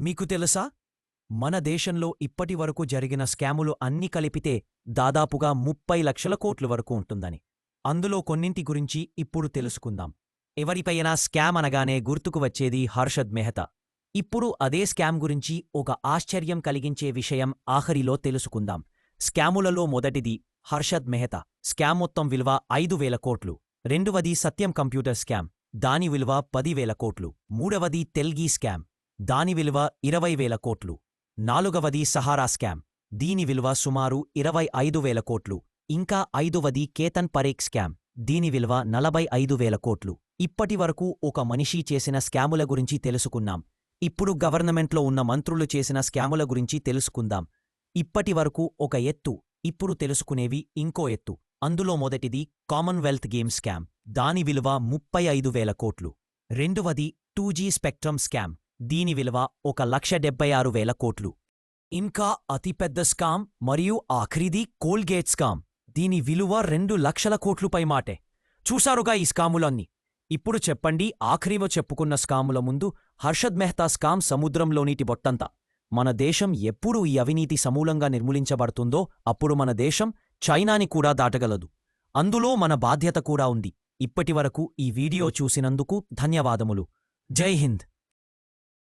మీకు తెలుసా మన దేశంలో ఇప్పటివరకు జరిగిన స్కాములు అన్ని కలిపితే దాదాపుగా 30 లక్షల కోట్ల వరకు ఉంటుందని. అందులో కొన్నింటి గురించి ఇప్పుడు తెలుసుకుందాం. ఎవరిపైనా స్కామ్ అనగానే గుర్తుకు వచ్చేది హర్షద్ మెహతా. ఇప్పుడు అదే స్కామ్ గురించి ఒక ఆశ్చర్యం కలిగించే విషయం ఆఖరిలో తెలుసుకుందాం. స్కాములలో మొదటిది హర్షద్ మెహతా స్కామ్ మొత్తం విలువ 5,000 కోట్లు. రెండవది సత్యం కంప్యూటర్ స్కామ్, దాని విలువ 10,000 కోట్లు. మూడవది తెల్గీ స్కామ్, దాని విలువ 20,000 కోట్లు. నాలుగవది సహారా స్కామ్, దీని విలువ సుమారు 25,000 కోట్లు. ఇంకా ఐదవది కేతన్ పరేఖ్ స్కామ్, దీని విలువ 45,000 కోట్లు. ఇప్పటివరకు ఒక మనిషి చేసిన స్కాముల గురించి తెలుసుకున్నాం. ఇప్పుడు గవర్నమెంట్లో ఉన్న మంత్రులు చేసిన స్కాముల గురించి తెలుసుకుందాం. ఇప్పటివరకు ఒక ఎత్తు, ఇప్పుడు తెలుసుకునేవి ఇంకో ఎత్తు. అందులో మొదటిది కామన్వెల్త్ గేమ్స్ స్కామ్, దాని విలువ 35,000 కోట్లు. రెండవది 2G స్పెక్ట్రమ్ స్కామ్, దీని విలువ 1,76,000 కోట్లు. ఇంకా అతిపెద్ద స్కామ్ మరియు ఆఖరిది కోల్గేట్ స్కామ్, దీని విలువ 2 లక్షల కోట్లుపై మాటే. చూశారుగా ఈ స్కాములన్నీ. ఇప్పుడు చెప్పండి, ఆఖరివ చెప్పుకున్న స్కాముల ముందు హర్షద్ మెహతా స్కామ్ సముద్రంలోనీటి బొట్టంతా. మన దేశం ఎప్పుడు ఈ అవినీతి సమూలంగా నిర్మూలించబడుతుందో అప్పుడు మన దేశం చైనాని కూడా దాటగలదు. అందులో మన బాధ్యత కూడా ఉంది. ఇప్పటివరకు ఈ వీడియో చూసినందుకు ధన్యవాదములు. జై హింద్.